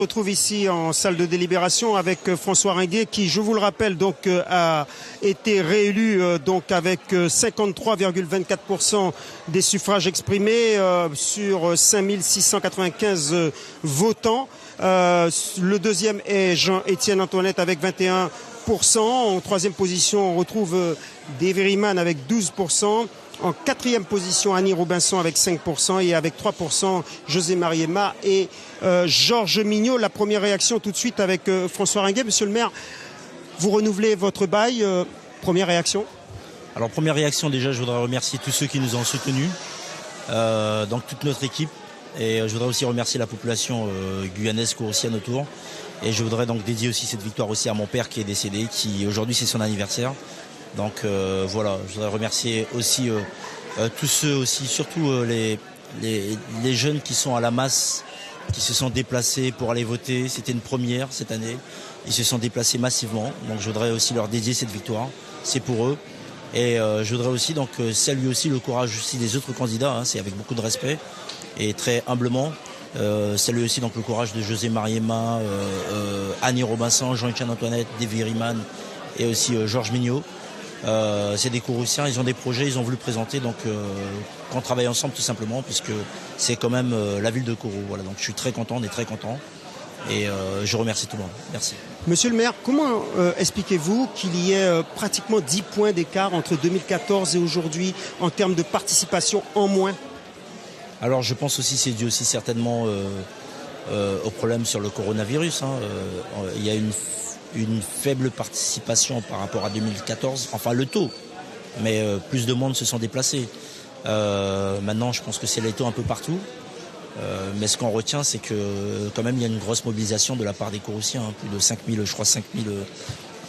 On se retrouve ici en salle de délibération avec François Ringuet qui, je vous le rappelle, donc a été réélu donc avec 53,24% des suffrages exprimés sur 5695 votants. Le deuxième est Jean-Étienne Antoinette avec 21%. En troisième position, on retrouve Deveriman avec 12%. En quatrième position, Annie Robinson avec 5% et avec 3%, José Mariema et Georges Mignot. La première réaction tout de suite avec François Ringuet. Monsieur le maire, vous renouvelez votre bail. Première réaction? Alors première réaction, déjà je voudrais remercier tous ceux qui nous ont soutenus, donc toute notre équipe. Et je voudrais aussi remercier la population guyanaise, courroucienne autour. Et je voudrais donc dédier aussi cette victoire aussi à mon père qui est décédé, qui aujourd'hui c'est son anniversaire. Donc voilà, je voudrais remercier aussi tous ceux aussi, surtout les jeunes qui sont à la masse, qui se sont déplacés pour aller voter. C'était une première cette année. Ils se sont déplacés massivement. Donc je voudrais aussi leur dédier cette victoire. C'est pour eux. Et je voudrais aussi donc saluer aussi le courage aussi des autres candidats. Hein, c'est avec beaucoup de respect et très humblement. Saluer aussi donc le courage de José Mariema, Annie Robinson, Jean-Étienne Antoinette, Deveriman et aussi Georges Mignot. C'est des Courrouciens, ils ont des projets, ils ont voulu présenter, donc qu'on travaille ensemble tout simplement, puisque c'est quand même la ville de Kourou. Voilà, donc je suis très content, on est très content, et je remercie tout le monde. Merci. Monsieur le maire, comment expliquez-vous qu'il y ait pratiquement 10 points d'écart entre 2014 et aujourd'hui en termes de participation en moins? Alors je pense aussi c'est dû aussi certainement au problème sur le coronavirus. Hein. Il y a une faible participation par rapport à 2014, enfin le taux, mais plus de monde se sont déplacés. Maintenant, je pense que c'est les taux un peu partout, mais ce qu'on retient, c'est que quand même il y a une grosse mobilisation de la part des Courrouciens, hein, plus de 5000, je crois 5000,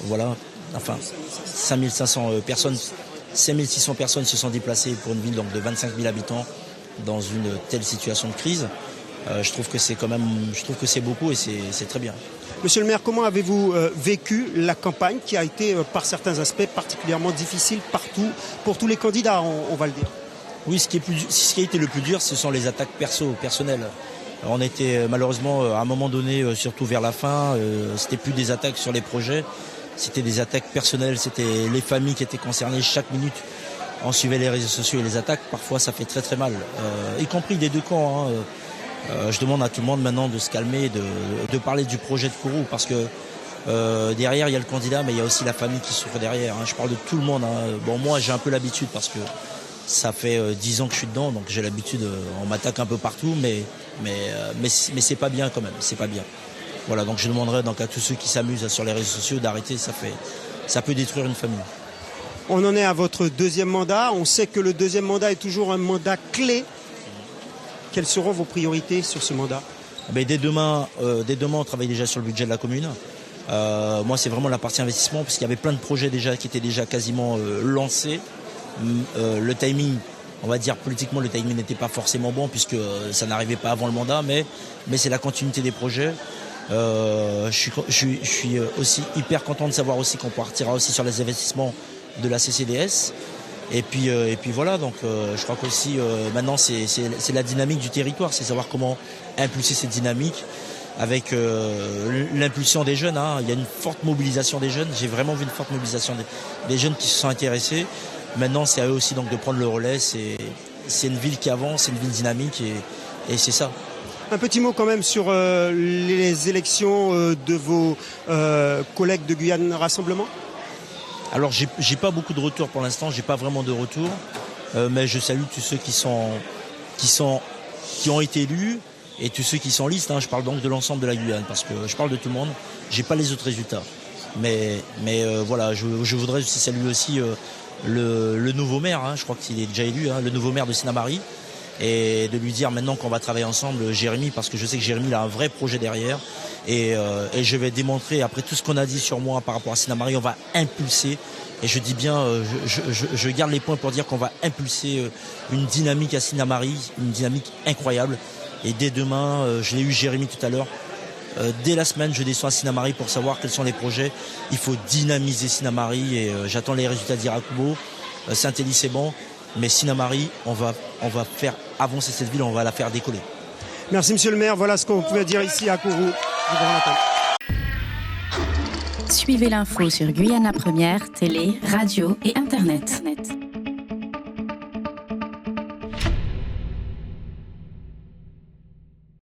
voilà, enfin 5500 personnes, 5600 personnes se sont déplacées pour une ville donc de 25 000 habitants dans une telle situation de crise. Je trouve que c'est quand même, je trouve que c'est beaucoup et c'est très bien. Monsieur le maire, comment avez-vous vécu la campagne qui a été, par certains aspects, particulièrement difficile partout, pour tous les candidats, on va le dire? Oui, ce qui a été le plus dur, ce sont les attaques personnelles. On était malheureusement, à un moment donné, surtout vers la fin, c'était plus des attaques sur les projets, c'était des attaques personnelles, c'était les familles qui étaient concernées chaque minute. On suivait les réseaux sociaux et les attaques, parfois ça fait très très mal, y compris des deux camps. Hein. Je demande à tout le monde maintenant de se calmer, de parler du projet de Kourou, parce que derrière il y a le candidat, mais il y a aussi la famille qui souffre derrière. Hein. Je parle de tout le monde. Hein. Bon, moi j'ai un peu l'habitude parce que ça fait 10 ans que je suis dedans, donc j'ai l'habitude, on m'attaque un peu partout, mais c'est pas bien quand même, c'est pas bien. Voilà, donc je demanderai donc à tous ceux qui s'amusent sur les réseaux sociaux d'arrêter, ça peut détruire une famille. On en est à votre deuxième mandat, on sait que le deuxième mandat est toujours un mandat clé. Quelles seront vos priorités sur ce mandat? Dès demain, on travaille déjà sur le budget de la commune. Moi, c'est vraiment la partie investissement, parce qu'il y avait plein de projets déjà qui étaient déjà quasiment lancés. Le timing, on va dire politiquement, le timing n'était pas forcément bon, puisque ça n'arrivait pas avant le mandat, mais c'est la continuité des projets. Je suis aussi hyper content de savoir aussi qu'on partira aussi sur les investissements de la CCDS. Et puis voilà, donc je crois qu'aussi maintenant c'est la dynamique du territoire, c'est savoir comment impulser cette dynamique avec l'impulsion des jeunes. Hein. Il y a une forte mobilisation des jeunes, j'ai vraiment vu une forte mobilisation des jeunes qui se sont intéressés. Maintenant c'est à eux aussi donc de prendre le relais, c'est une ville qui avance, c'est une ville dynamique et c'est ça. Un petit mot quand même sur les élections de vos collègues de Guyane Rassemblement. Alors j'ai pas beaucoup de retours pour l'instant, j'ai pas vraiment de retour, mais je salue tous ceux qui ont été élus et tous ceux qui sont en liste. Hein. Je parle donc de l'ensemble de la Guyane parce que je parle de tout le monde. J'ai pas les autres résultats, mais voilà, je voudrais aussi saluer aussi le nouveau maire. Hein. Je crois qu'il est déjà élu, hein, le nouveau maire de Sinnamary, et de lui dire maintenant qu'on va travailler ensemble, Jérémy, parce que je sais que Jérémy il a un vrai projet derrière. Et je vais démontrer, après tout ce qu'on a dit sur moi par rapport à Sinnamary, on va impulser, et je dis bien, je garde les points pour dire qu'on va impulser une dynamique à Sinnamary, une dynamique incroyable. Et dès demain, je l'ai eu Jérémy tout à l'heure, dès la semaine je descends à Sinnamary pour savoir quels sont les projets. Il faut dynamiser Sinnamary et j'attends les résultats d'Irakubo. Saint-Élie c'est bon, mais Sinnamary, on va faire avancer cette ville, on va la faire décoller. Merci monsieur le maire, voilà ce qu'on pouvait dire ici à Kourou. Je vous rends l'antenne. Suivez l'info sur Guyana Première, télé, radio et internet.